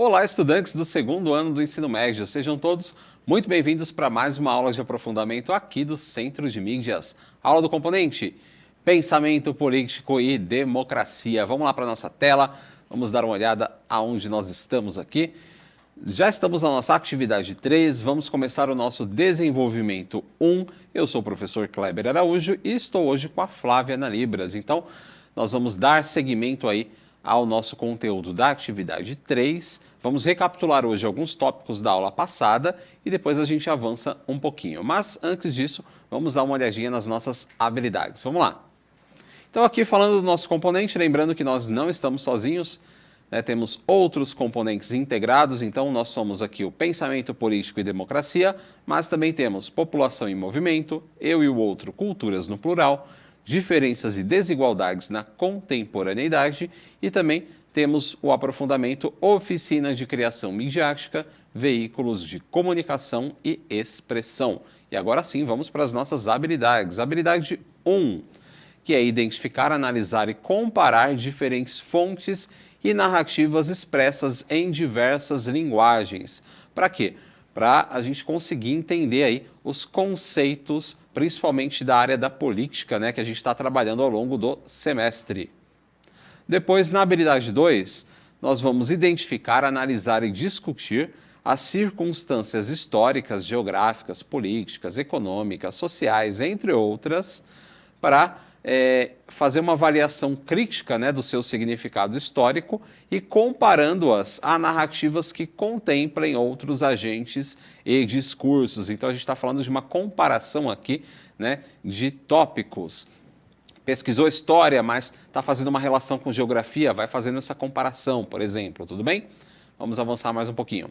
Olá, estudantes do segundo ano do ensino médio. Sejam todos muito bem-vindos para mais uma aula de aprofundamento aqui do Centro de Mídias. Aula do componente Pensamento Político e Democracia. Vamos lá para a nossa tela, vamos dar uma olhada aonde nós estamos aqui. Já estamos na nossa atividade 3, vamos começar o nosso desenvolvimento 1. Eu sou o professor Kleber Araújo e estou hoje com a Flávia na Libras. Então, nós vamos dar seguimento aí ao nosso conteúdo da atividade 3. Vamos recapitular hoje alguns tópicos da aula passada e depois a gente avança um pouquinho. Mas antes disso, vamos dar uma olhadinha nas nossas habilidades. Vamos lá. Então aqui falando do nosso componente, lembrando que nós não estamos sozinhos, né? Temos outros componentes integrados, então nós somos aqui o Pensamento Político e Democracia, mas também temos População em Movimento, Eu e o Outro, Culturas no Plural, Diferenças e Desigualdades na Contemporaneidade e também temos o aprofundamento Oficina de Criação Midiática, Veículos de Comunicação e Expressão. E agora sim, vamos para as nossas habilidades. Habilidade 1, que é identificar, analisar e comparar diferentes fontes e narrativas expressas em diversas linguagens. Para quê? Para a gente conseguir entender aí os conceitos, principalmente da área da política, né, que a gente está trabalhando ao longo do semestre. Depois, na habilidade 2, nós vamos identificar, analisar e discutir as circunstâncias históricas, geográficas, políticas, econômicas, sociais, entre outras, para fazer uma avaliação crítica, né, do seu significado histórico e comparando-as a narrativas que contemplem outros agentes e discursos. Então, a gente está falando de uma comparação aqui, né, de tópicos. Pesquisou história, mas está fazendo uma relação com geografia, vai fazendo essa comparação, por exemplo, tudo bem? Vamos avançar mais um pouquinho.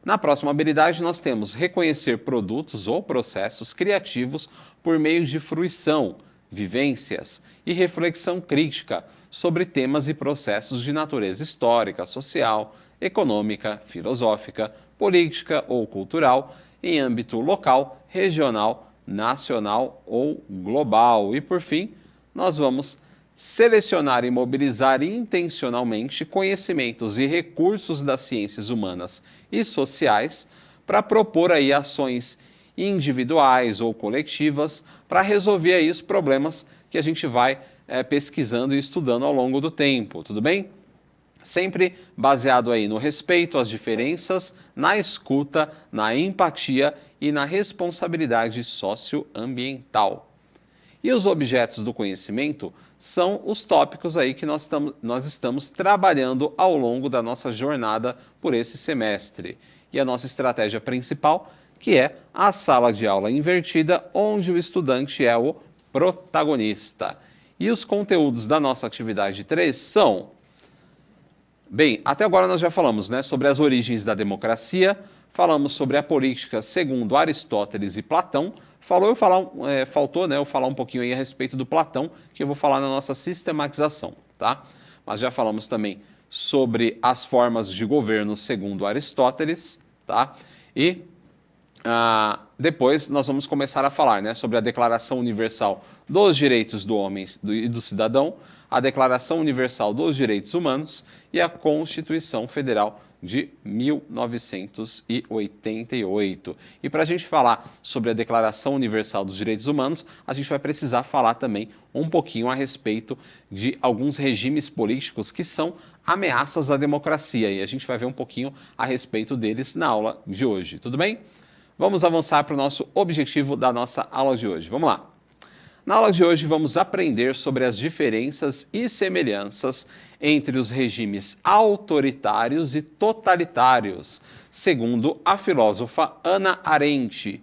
Na próxima habilidade, nós temos reconhecer produtos ou processos criativos por meio de fruição, vivências e reflexão crítica sobre temas e processos de natureza histórica, social, econômica, filosófica, política ou cultural, em âmbito local, regional, nacional ou global. E, por fim, nós vamos selecionar e mobilizar intencionalmente conhecimentos e recursos das ciências humanas e sociais para propor aí ações individuais ou coletivas para resolver aí os problemas que a gente vai pesquisando e estudando ao longo do tempo, tudo bem? Sempre baseado aí no respeito às diferenças, na escuta, na empatia e na responsabilidade socioambiental. E os objetos do conhecimento são os tópicos aí que nós estamos trabalhando ao longo da nossa jornada por esse semestre. E a nossa estratégia principal, que é a sala de aula invertida, onde o estudante é o protagonista. E os conteúdos da nossa atividade 3 são... Bem, até agora nós já falamos, né, sobre as origens da democracia, falamos sobre a política segundo Aristóteles e Platão. Faltou, né, eu falar um pouquinho aí a respeito do Platão, que eu vou falar na nossa sistematização, tá? Mas já falamos também sobre as formas de governo segundo Aristóteles, tá? E depois nós vamos começar a falar, né, sobre a Declaração Universal dos Direitos do Homem e do Cidadão, a Declaração Universal dos Direitos Humanos e a Constituição Federal de 1988. E para a gente falar sobre a Declaração Universal dos Direitos Humanos, a gente vai precisar falar também um pouquinho a respeito de alguns regimes políticos que são ameaças à democracia. E a gente vai ver um pouquinho a respeito deles na aula de hoje, tudo bem? Vamos avançar para o nosso objetivo da nossa aula de hoje. Vamos lá. Na aula de hoje vamos aprender sobre as diferenças e semelhanças entre os regimes autoritários e totalitários, segundo a filósofa Hannah Arendt.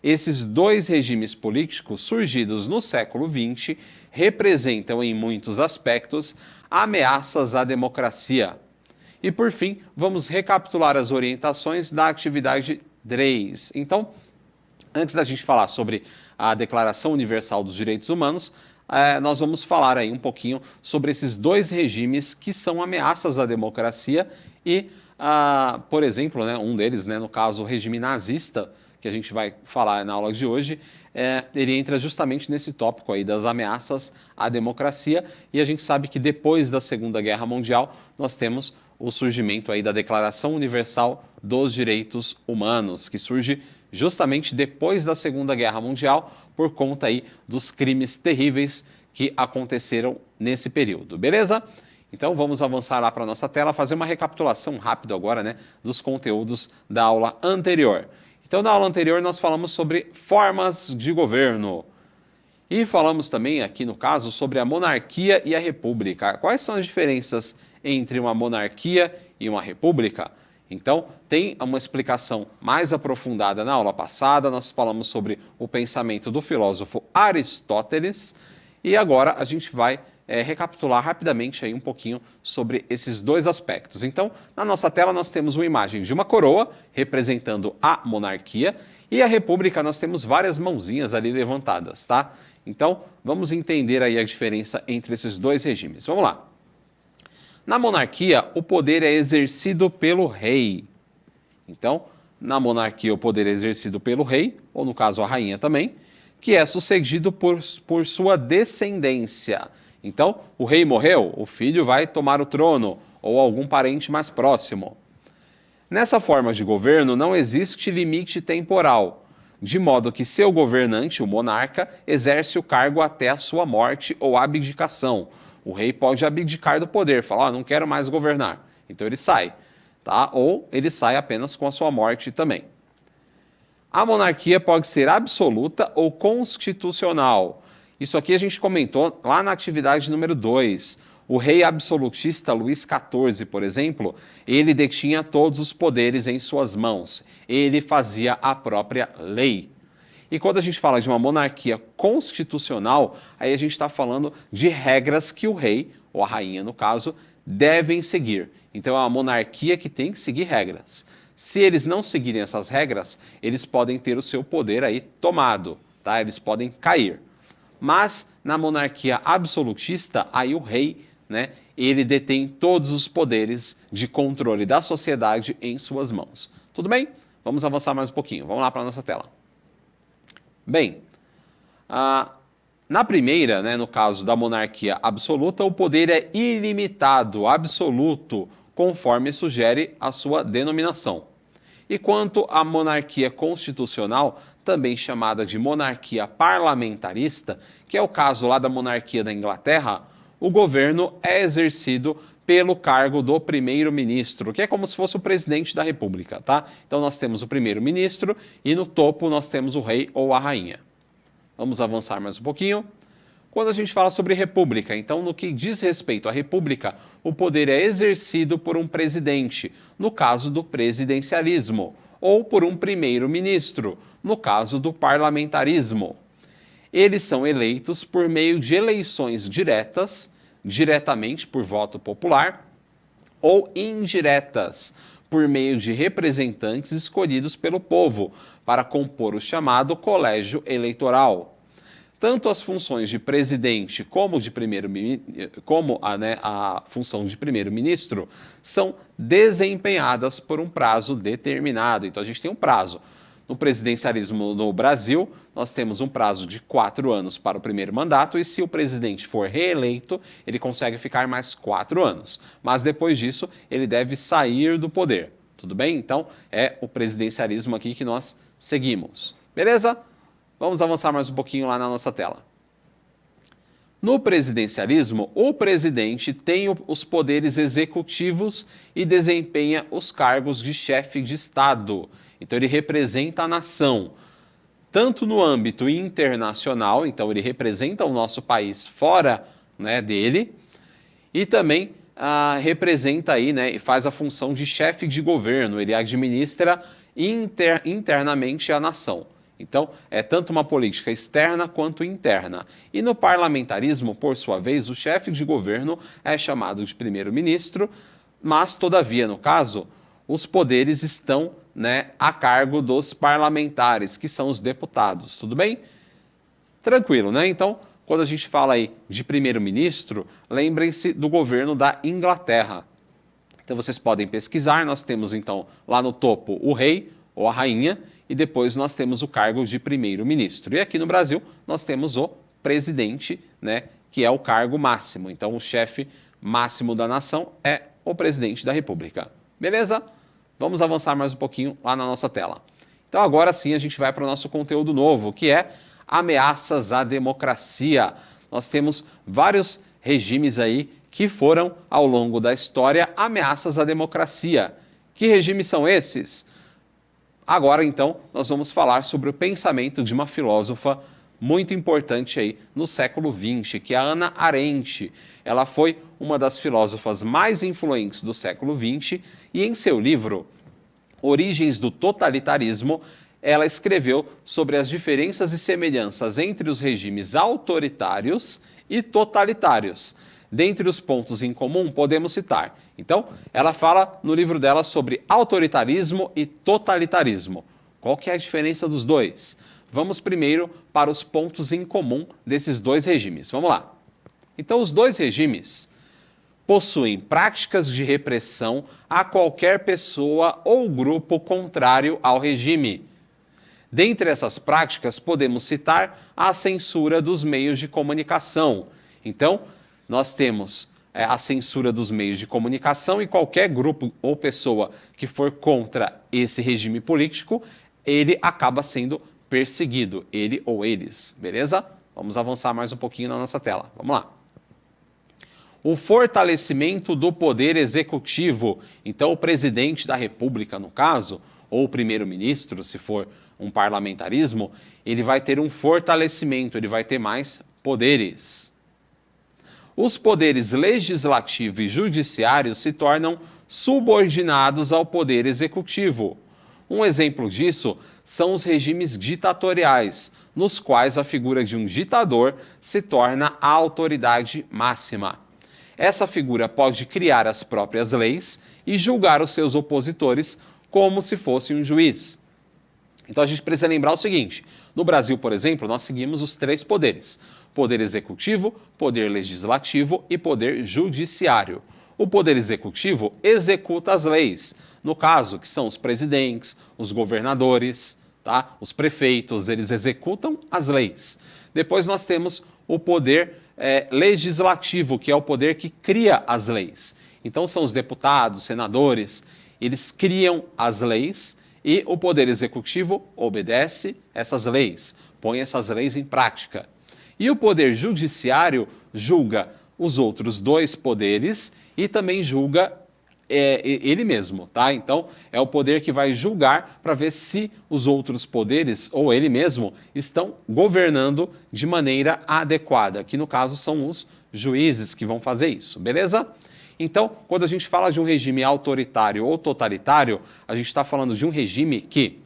Esses dois regimes políticos surgidos no século XX representam em muitos aspectos ameaças à democracia. E por fim, vamos recapitular as orientações da atividade 3. Então, antes da gente falar sobre a Declaração Universal dos Direitos Humanos, nós vamos falar aí um pouquinho sobre esses dois regimes que são ameaças à democracia e, por exemplo, né, um deles, né, no caso o regime nazista, que a gente vai falar na aula de hoje, ele entra justamente nesse tópico aí das ameaças à democracia, e a gente sabe que depois da Segunda Guerra Mundial nós temos o surgimento aí da Declaração Universal dos Direitos Humanos, que surge justamente depois da Segunda Guerra Mundial por conta aí dos crimes terríveis que aconteceram nesse período, beleza? Então vamos avançar lá para a nossa tela, fazer uma recapitulação rápida agora, né, dos conteúdos da aula anterior. Então na aula anterior nós falamos sobre formas de governo e falamos também aqui no caso sobre a monarquia e a república. Quais são as diferenças entre uma monarquia e uma república? Então, tem uma explicação mais aprofundada na aula passada, nós falamos sobre o pensamento do filósofo Aristóteles, e agora a gente vai recapitular rapidamente aí um pouquinho sobre esses dois aspectos. Então, na nossa tela nós temos uma imagem de uma coroa representando a monarquia, e a república nós temos várias mãozinhas ali levantadas, tá? Então, vamos entender aí a diferença entre esses dois regimes. Vamos lá. Na monarquia, o poder é exercido pelo rei. Então, na monarquia, o poder é exercido pelo rei, ou no caso a rainha também, que é sucedido por sua descendência. Então, o rei morreu, o filho vai tomar o trono, ou algum parente mais próximo. Nessa forma de governo, não existe limite temporal, de modo que seu governante, o monarca, exerce o cargo até a sua morte ou abdicação. O rei pode abdicar do poder, falar, não quero mais governar. Então ele sai, tá? Ou ele sai apenas com a sua morte também. A monarquia pode ser absoluta ou constitucional. Isso aqui a gente comentou lá na atividade número 2. O rei absolutista Luís XIV, por exemplo, ele detinha todos os poderes em suas mãos. Ele fazia a própria lei. E quando a gente fala de uma monarquia constitucional, aí a gente está falando de regras que o rei, ou a rainha no caso, devem seguir. Então é uma monarquia que tem que seguir regras. Se eles não seguirem essas regras, eles podem ter o seu poder aí tomado, tá? Eles podem cair. Mas na monarquia absolutista, aí o rei, né, ele detém todos os poderes de controle da sociedade em suas mãos. Tudo bem? Vamos avançar mais um pouquinho. Vamos lá para a nossa tela. Bem, na primeira, né, no caso da monarquia absoluta, o poder é ilimitado, absoluto, conforme sugere a sua denominação. E quanto à monarquia constitucional, também chamada de monarquia parlamentarista, que é o caso lá da monarquia da Inglaterra, o governo é exercido pelo cargo do primeiro-ministro, que é como se fosse o presidente da república, tá? Então nós temos o primeiro-ministro e no topo nós temos o rei ou a rainha. Vamos avançar mais um pouquinho. Quando a gente fala sobre república, então no que diz respeito à república, o poder é exercido por um presidente, no caso do presidencialismo, ou por um primeiro-ministro, no caso do parlamentarismo. Eles são eleitos por meio de eleições diretas, diretamente por voto popular, ou indiretas, por meio de representantes escolhidos pelo povo, para compor o chamado colégio eleitoral. Tanto as funções de presidente como a função de primeiro-ministro são desempenhadas por um prazo determinado. Então a gente tem um prazo. No presidencialismo no Brasil, nós temos um prazo de 4 anos para o primeiro mandato e se o presidente for reeleito, ele consegue ficar mais 4 anos. Mas depois disso, ele deve sair do poder. Tudo bem? Então, é o presidencialismo aqui que nós seguimos. Beleza? Vamos avançar mais um pouquinho lá na nossa tela. No presidencialismo, o presidente tem os poderes executivos e desempenha os cargos de chefe de Estado. Então, ele representa a nação, tanto no âmbito internacional, então ele representa o nosso país fora, né, dele, e também representa aí, né, e faz a função de chefe de governo, ele administra internamente a nação. Então, é tanto uma política externa quanto interna. E no parlamentarismo, por sua vez, o chefe de governo é chamado de primeiro-ministro, mas, todavia, no caso, os poderes estão, né, a cargo dos parlamentares, que são os deputados. Tudo bem? Tranquilo, né? Então, quando a gente fala aí de primeiro-ministro, lembrem-se do governo da Inglaterra. Então, vocês podem pesquisar. Nós temos, então, lá no topo o rei ou a rainha, e depois nós temos o cargo de primeiro-ministro. E aqui no Brasil nós temos o presidente, né, que é o cargo máximo. Então o chefe máximo da nação é o presidente da República. Beleza? Vamos avançar mais um pouquinho lá na nossa tela. Então agora sim a gente vai para o nosso conteúdo novo, que é ameaças à democracia. Nós temos vários regimes aí que foram, ao longo da história, ameaças à democracia. Que regimes são esses? Agora, então, nós vamos falar sobre o pensamento de uma filósofa muito importante aí no século XX, que é a Hannah Arendt. Ela foi uma das filósofas mais influentes do século XX e em seu livro Origens do Totalitarismo, ela escreveu sobre as diferenças e semelhanças entre os regimes autoritários e totalitários. Dentre os pontos em comum, podemos citar. Então, ela fala no livro dela sobre autoritarismo e totalitarismo. Qual que é a diferença dos dois? Vamos primeiro para os pontos em comum desses dois regimes. Vamos lá. Então, os dois regimes possuem práticas de repressão a qualquer pessoa ou grupo contrário ao regime. Dentre essas práticas, podemos citar a censura dos meios de comunicação. Então, nós temos a censura dos meios de comunicação e qualquer grupo ou pessoa que for contra esse regime político, ele acaba sendo perseguido, ele ou eles, beleza? Vamos avançar mais um pouquinho na nossa tela, vamos lá. O fortalecimento do poder executivo, então o presidente da República, no caso, ou o primeiro-ministro, se for um parlamentarismo, ele vai ter um fortalecimento, ele vai ter mais poderes. Os poderes legislativo e judiciário se tornam subordinados ao poder executivo. Um exemplo disso são os regimes ditatoriais, nos quais a figura de um ditador se torna a autoridade máxima. Essa figura pode criar as próprias leis e julgar os seus opositores como se fosse um juiz. Então a gente precisa lembrar o seguinte: no Brasil, por exemplo, nós seguimos os três poderes: poder executivo, poder legislativo e poder judiciário. O poder executivo executa as leis, no caso, que são os presidentes, os governadores, tá? Os prefeitos, eles executam as leis. Depois nós temos o poder legislativo, que é o poder que cria as leis. Então são os deputados, senadores, eles criam as leis e o poder executivo obedece essas leis, põe essas leis em prática. E o poder judiciário julga os outros dois poderes e também julga ele mesmo, tá? Então, é o poder que vai julgar para ver se os outros poderes, ou ele mesmo, estão governando de maneira adequada, que no caso são os juízes que vão fazer isso, beleza? Então, quando a gente fala de um regime autoritário ou totalitário, a gente está falando de um regime que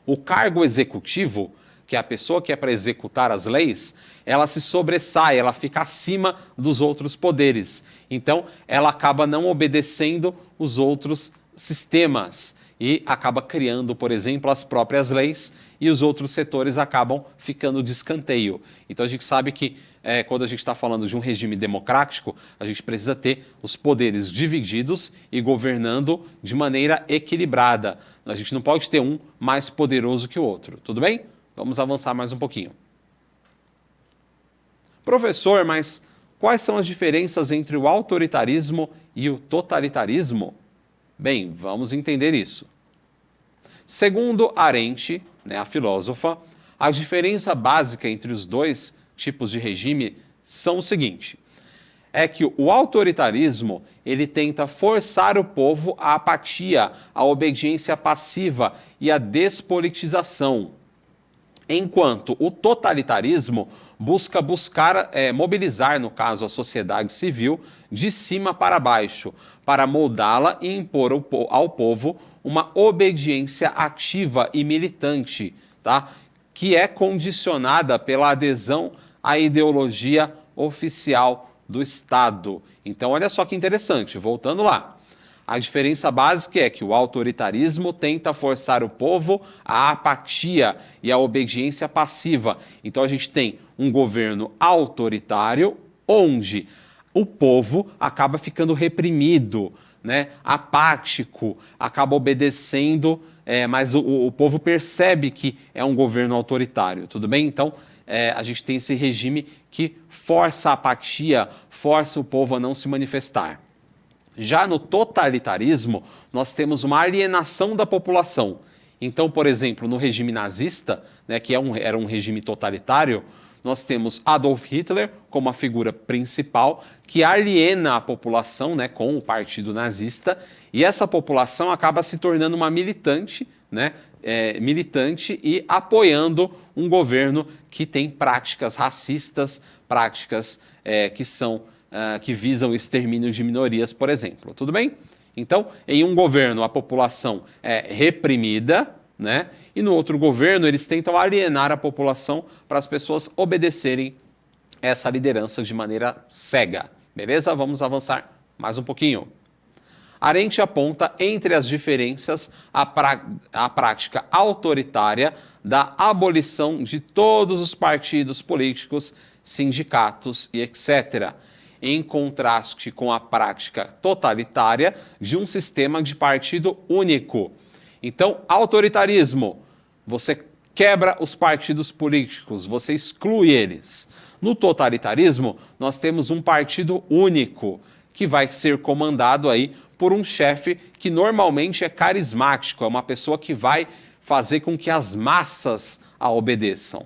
o cargo executivo, que é a pessoa que é para executar as leis, ela se sobressai, ela fica acima dos outros poderes. Então, ela acaba não obedecendo os outros sistemas e acaba criando, por exemplo, as próprias leis e os outros setores acabam ficando de escanteio. Então, a gente sabe que quando a gente está falando de um regime democrático, a gente precisa ter os poderes divididos e governando de maneira equilibrada. A gente não pode ter um mais poderoso que o outro, tudo bem? Vamos avançar mais um pouquinho. Professor, mas quais são as diferenças entre o autoritarismo e o totalitarismo? Bem, vamos entender isso. Segundo Arendt, a filósofa, a diferença básica entre os dois tipos de regime são o seguinte: é que o autoritarismo ele tenta forçar o povo à apatia, à obediência passiva e à despolitização, enquanto o totalitarismo busca mobilizar, no caso, a sociedade civil de cima para baixo, para moldá-la e impor ao povo uma obediência ativa e militante, tá? Que é condicionada pela adesão à ideologia oficial do Estado. Então, olha só que interessante, voltando lá. A diferença básica é que o autoritarismo tenta forçar o povo à apatia e à obediência passiva. Então a gente tem um governo autoritário onde o povo acaba ficando reprimido, apático, acaba obedecendo mas o povo percebe que é um governo autoritário, tudo bem? Então, a gente tem esse regime que força a apatia, força o povo a não se manifestar. Já no totalitarismo, nós temos uma alienação da população. Então, por exemplo, no regime nazista, né, que era um regime totalitário, nós temos Adolf Hitler como a figura principal que aliena a população, né, com o partido nazista, e essa população acaba se tornando uma militante, né, militante e apoiando um governo que tem práticas racistas, práticas que visam o extermínio de minorias, por exemplo. Tudo bem? Então, em um governo, a população é reprimida, né? E no outro governo, eles tentam alienar a população para as pessoas obedecerem essa liderança de maneira cega. Beleza? Vamos avançar mais um pouquinho. Arendt aponta entre as diferenças a prática autoritária da abolição de todos os partidos políticos, sindicatos e etc., em contraste com a prática totalitária de um sistema de partido único. Então, autoritarismo, você quebra os partidos políticos, você exclui eles. No totalitarismo, nós temos um partido único, que vai ser comandado aí por um chefe que normalmente é carismático, é uma pessoa que vai fazer com que as massas a obedeçam.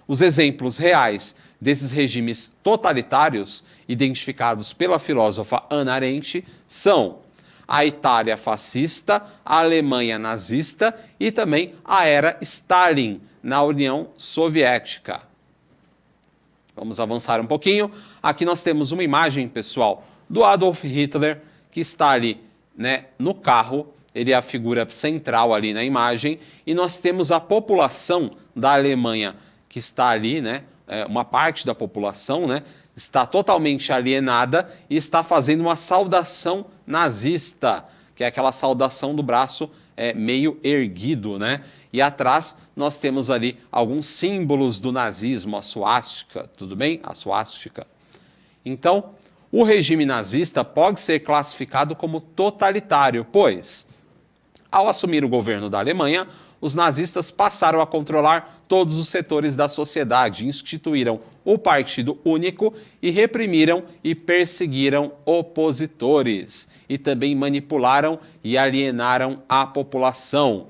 Os exemplos reais desses regimes totalitários, identificados pela filósofa Hannah Arendt, são a Itália fascista, a Alemanha nazista e também a era Stalin na União Soviética. Vamos avançar um pouquinho. Aqui nós temos uma imagem, pessoal, do Adolf Hitler, que está ali, né, no carro. Ele é a figura central ali na imagem. E nós temos a população da Alemanha que está ali, né, uma parte da população, né, está totalmente alienada e está fazendo uma saudação nazista, que é aquela saudação do braço meio erguido, né? E atrás nós temos ali alguns símbolos do nazismo, a suástica, tudo bem? A suástica. Então, o regime nazista pode ser classificado como totalitário, pois, ao assumir o governo da Alemanha, os nazistas passaram a controlar todos os setores da sociedade, instituíram o Partido Único e reprimiram e perseguiram opositores. E também manipularam e alienaram a população.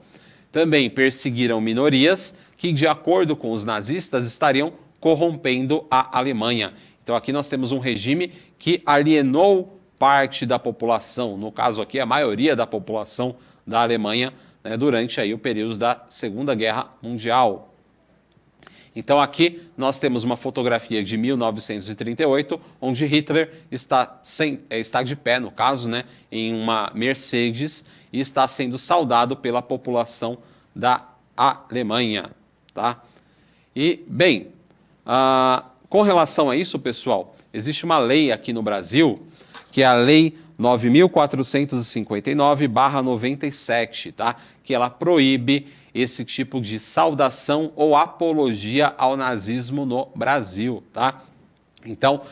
Também perseguiram minorias que, de acordo com os nazistas, estariam corrompendo a Alemanha. Então aqui nós temos um regime que alienou parte da população, no caso aqui a maioria da população da Alemanha, durante aí o período da Segunda Guerra Mundial. Então aqui nós temos uma fotografia de 1938, onde Hitler está de pé, no caso, né, em uma Mercedes, e está sendo saudado pela população da Alemanha. Tá? E, bem, com relação a isso, pessoal, existe uma lei aqui no Brasil, que é a Lei 9.459/97, tá? Que ela proíbe esse tipo de saudação ou apologia ao nazismo no Brasil, tá? Então,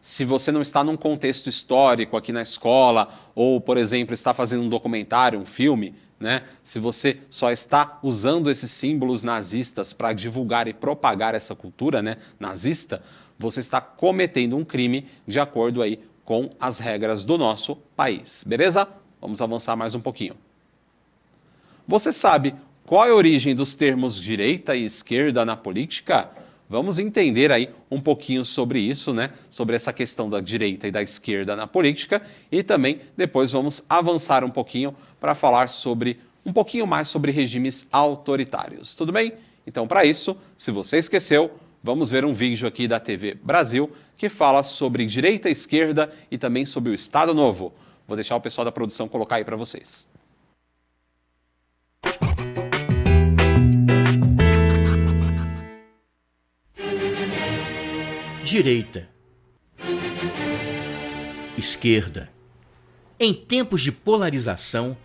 se você não está num contexto histórico aqui na escola, ou, por exemplo, está fazendo um documentário, um filme, né? Se você só está usando esses símbolos nazistas para divulgar e propagar essa cultura, né, nazista, você está cometendo um crime de acordo aí com as regras do nosso país. Beleza? Vamos avançar mais um pouquinho. Você sabe qual é a origem dos termos direita e esquerda na política? Vamos entender aí um pouquinho sobre isso, né? Sobre essa questão da direita e da esquerda na política, e também depois vamos avançar um pouquinho para falar um pouquinho mais sobre regimes autoritários. Tudo bem? Então, para isso, se você esqueceu, vamos ver um vídeo aqui da TV Brasil que fala sobre direita e esquerda e também sobre o Estado Novo. Vou deixar o pessoal da produção colocar aí para vocês. Direita. Esquerda. Em tempos de polarização,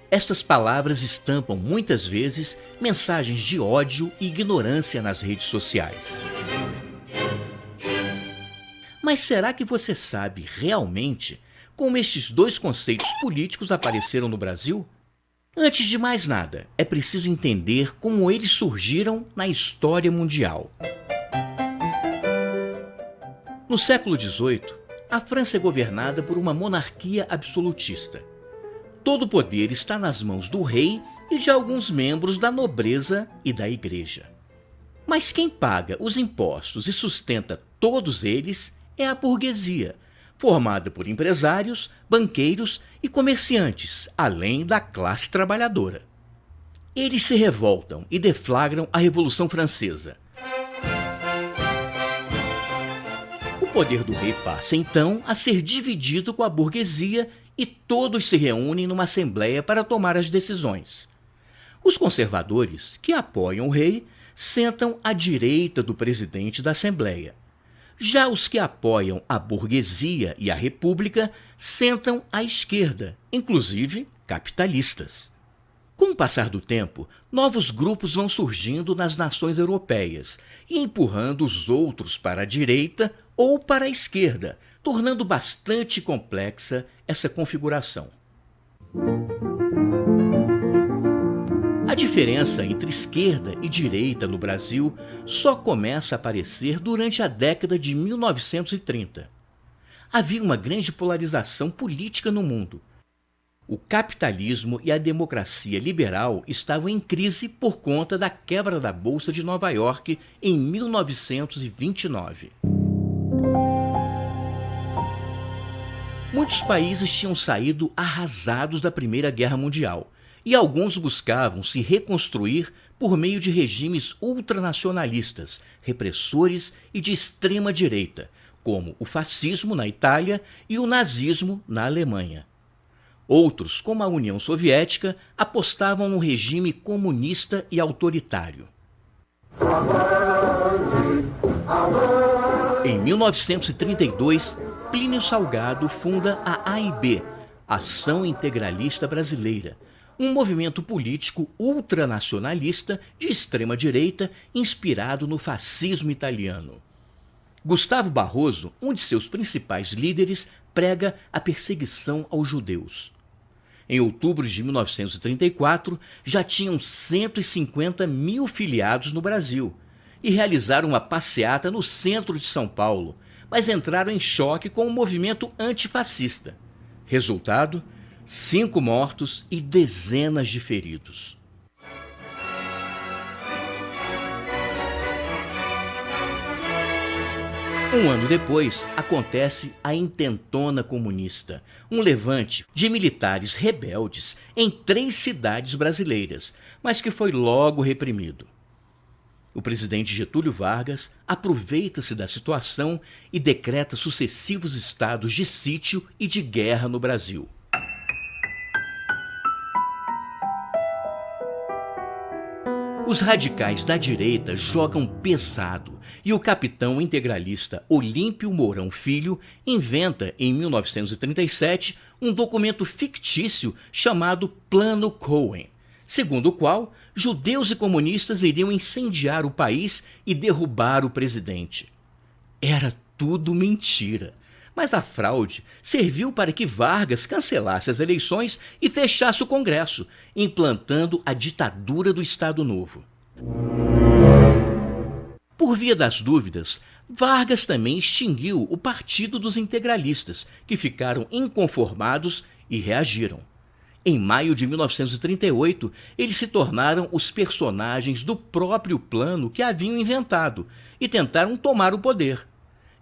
estas palavras estampam muitas vezes mensagens de ódio e ignorância nas redes sociais. Mas será que você sabe realmente como estes dois conceitos políticos apareceram no Brasil? Antes de mais nada, é preciso entender como eles surgiram na história mundial. No século XVIII, a França é governada por uma monarquia absolutista. Todo o poder está nas mãos do rei e de alguns membros da nobreza e da igreja. Mas quem paga os impostos e sustenta todos eles é a burguesia, formada por empresários, banqueiros e comerciantes, além da classe trabalhadora. Eles se revoltam e deflagram a Revolução Francesa. O poder do rei passa, então, a ser dividido com a burguesia e todos se reúnem numa assembleia para tomar as decisões. Os conservadores, que apoiam o rei, sentam à direita do presidente da assembleia. Já os que apoiam a burguesia e a república sentam à esquerda, inclusive capitalistas. Com o passar do tempo, novos grupos vão surgindo nas nações europeias e empurrando os outros para a direita ou para a esquerda, tornando bastante complexa essa configuração. A diferença entre esquerda e direita no Brasil só começa a aparecer durante a década de 1930. Havia uma grande polarização política no mundo. O capitalismo e a democracia liberal estavam em crise por conta da quebra da Bolsa de Nova York em 1929. Muitos países tinham saído arrasados da Primeira Guerra Mundial e alguns buscavam se reconstruir por meio de regimes ultranacionalistas, repressores e de extrema direita, como o fascismo na Itália e o nazismo na Alemanha. Outros, como a União Soviética, apostavam no regime comunista e autoritário. Em 1932, Plínio Salgado funda a AIB, Ação Integralista Brasileira, um movimento político ultranacionalista de extrema-direita inspirado no fascismo italiano. Gustavo Barroso, um de seus principais líderes, prega a perseguição aos judeus. Em outubro de 1934, já tinham 150 mil filiados no Brasil e realizaram uma passeata no centro de São Paulo, mas entraram em choque com o movimento antifascista. Resultado: 5 mortos e dezenas de feridos. Um ano depois, acontece a Intentona Comunista, um levante de militares rebeldes em 3 cidades brasileiras, mas que foi logo reprimido. O presidente Getúlio Vargas aproveita-se da situação e decreta sucessivos estados de sítio e de guerra no Brasil. Os radicais da direita jogam pesado e o capitão integralista Olímpio Mourão Filho inventa, em 1937, um documento fictício chamado Plano Cohen, segundo o qual judeus e comunistas iriam incendiar o país e derrubar o presidente. Era tudo mentira, mas a fraude serviu para que Vargas cancelasse as eleições e fechasse o Congresso, implantando a ditadura do Estado Novo. Por via das dúvidas, Vargas também extinguiu o Partido dos Integralistas, que ficaram inconformados e reagiram. Em maio de 1938, eles se tornaram os personagens do próprio plano que haviam inventado e tentaram tomar o poder.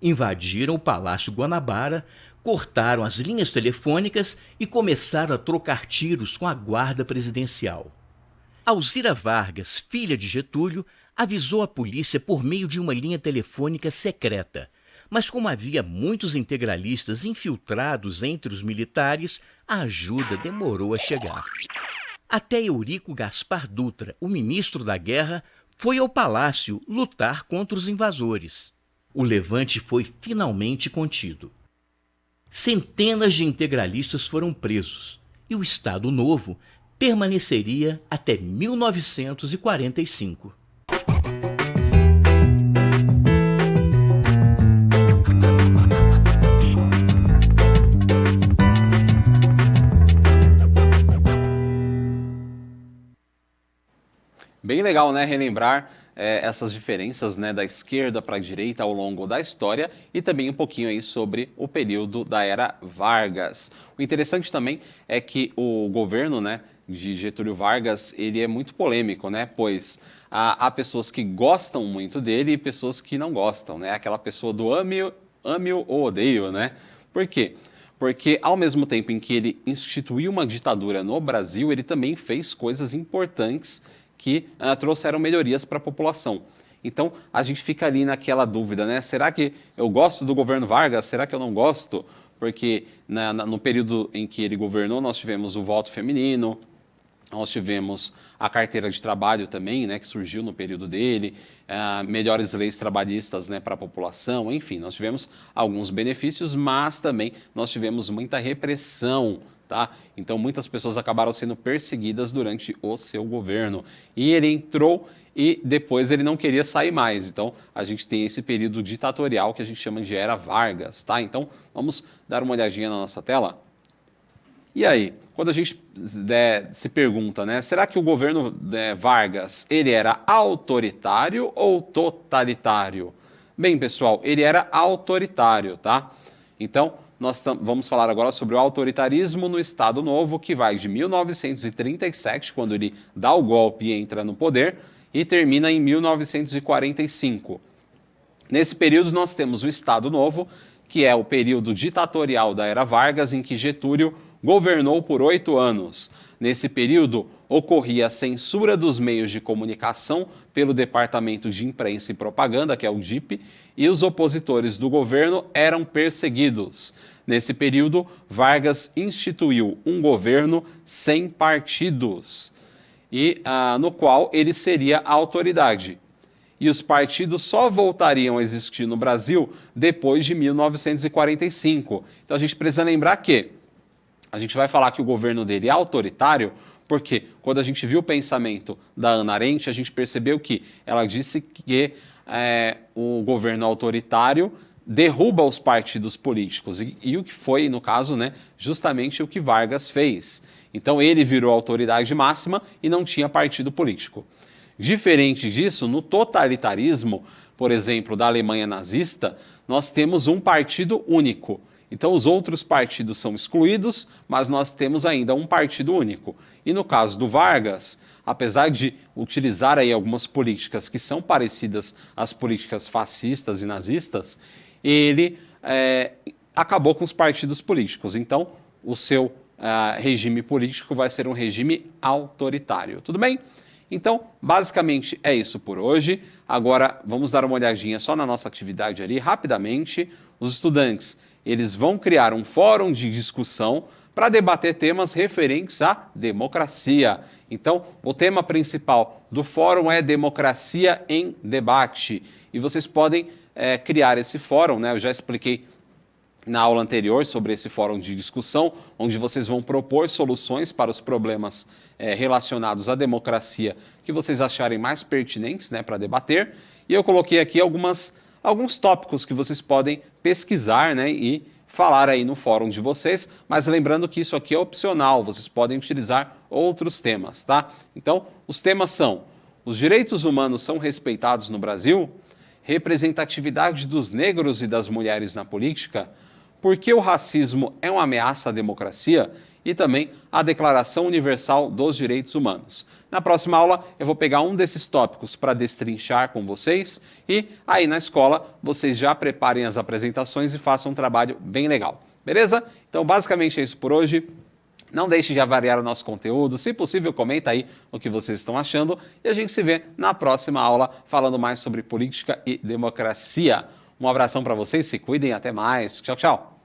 Invadiram o Palácio Guanabara, cortaram as linhas telefônicas e começaram a trocar tiros com a guarda presidencial. Alzira Vargas, filha de Getúlio, avisou a polícia por meio de uma linha telefônica secreta, mas como havia muitos integralistas infiltrados entre os militares, a ajuda demorou a chegar. Até Eurico Gaspar Dutra, o ministro da Guerra, foi ao palácio lutar contra os invasores. O levante foi finalmente contido. Centenas de integralistas foram presos e o Estado Novo permaneceria até 1945. Bem legal, né, relembrar essas diferenças, né, da esquerda para a direita ao longo da história e também um pouquinho aí sobre o período da era Vargas. O interessante também é que o governo, né, de Getúlio Vargas, ele é muito polêmico, né, pois há pessoas que gostam muito dele e pessoas que não gostam, né, aquela pessoa do ame-o ou odeio, né. Por quê? Porque ao mesmo tempo em que ele instituiu uma ditadura no Brasil, ele também fez coisas importantes que trouxeram melhorias para a população. Então, a gente fica ali naquela dúvida, né? Será que eu gosto do governo Vargas? Será que eu não gosto? Porque no período em que ele governou, nós tivemos o voto feminino, nós tivemos a carteira de trabalho também, né, que surgiu no período dele, melhores leis trabalhistas, né, para a população, enfim, nós tivemos alguns benefícios, mas também nós tivemos muita repressão. Tá? Então, muitas pessoas acabaram sendo perseguidas durante o seu governo. E ele entrou e depois ele não queria sair mais. Então, a gente tem esse período ditatorial que a gente chama de Era Vargas. Tá? Então, vamos dar uma olhadinha na nossa tela. E aí, quando a gente se pergunta, né, será que o governo Vargas ele era autoritário ou totalitário? Bem, pessoal, ele era autoritário, tá? Então, nós vamos falar agora sobre o autoritarismo no Estado Novo, que vai de 1937, quando ele dá o golpe e entra no poder, e termina em 1945. Nesse período, nós temos o Estado Novo, que é o período ditatorial da Era Vargas, em que Getúlio governou por 8 anos. Nesse período, ocorria a censura dos meios de comunicação pelo Departamento de Imprensa e Propaganda, que é o DIP, e os opositores do governo eram perseguidos. Nesse período, Vargas instituiu um governo sem partidos, e no qual ele seria a autoridade. E os partidos só voltariam a existir no Brasil depois de 1945. Então a gente precisa lembrar que a gente vai falar que o governo dele é autoritário, porque quando a gente viu o pensamento da Hannah Arendt, a gente percebeu que ela disse que o governo autoritário derruba os partidos políticos. E o que foi, no caso, né, justamente o que Vargas fez. Então ele virou autoridade máxima e não tinha partido político. Diferente disso, no totalitarismo, por exemplo, da Alemanha nazista, nós temos um partido único. Então os outros partidos são excluídos, mas nós temos ainda um partido único. E no caso do Vargas, apesar de utilizar aí algumas políticas que são parecidas às políticas fascistas e nazistas, ele acabou com os partidos políticos. Então o seu regime político vai ser um regime autoritário. Tudo bem? Então, basicamente é isso por hoje. Agora vamos dar uma olhadinha só na nossa atividade ali, rapidamente. Os estudantes eles vão criar um fórum de discussão para debater temas referentes à democracia. Então, o tema principal do fórum é democracia em debate. E vocês podem criar esse fórum, né? Eu já expliquei na aula anterior sobre esse fórum de discussão, onde vocês vão propor soluções para os problemas relacionados à democracia que vocês acharem mais pertinentes, né, para debater. E eu coloquei aqui alguns tópicos que vocês podem pesquisar, né, e falar aí no fórum de vocês, mas lembrando que isso aqui é opcional, vocês podem utilizar outros temas, tá? Então, os temas são: os direitos humanos são respeitados no Brasil? Representatividade dos negros e das mulheres na política? Por que o racismo é uma ameaça à democracia? E também a Declaração Universal dos Direitos Humanos. Na próxima aula eu vou pegar um desses tópicos para destrinchar com vocês e aí na escola vocês já preparem as apresentações e façam um trabalho bem legal. Beleza? Então basicamente é isso por hoje. Não deixe de avaliar o nosso conteúdo, se possível comenta aí o que vocês estão achando e a gente se vê na próxima aula falando mais sobre política e democracia. Um abração para vocês, se cuidem, até mais. Tchau, tchau.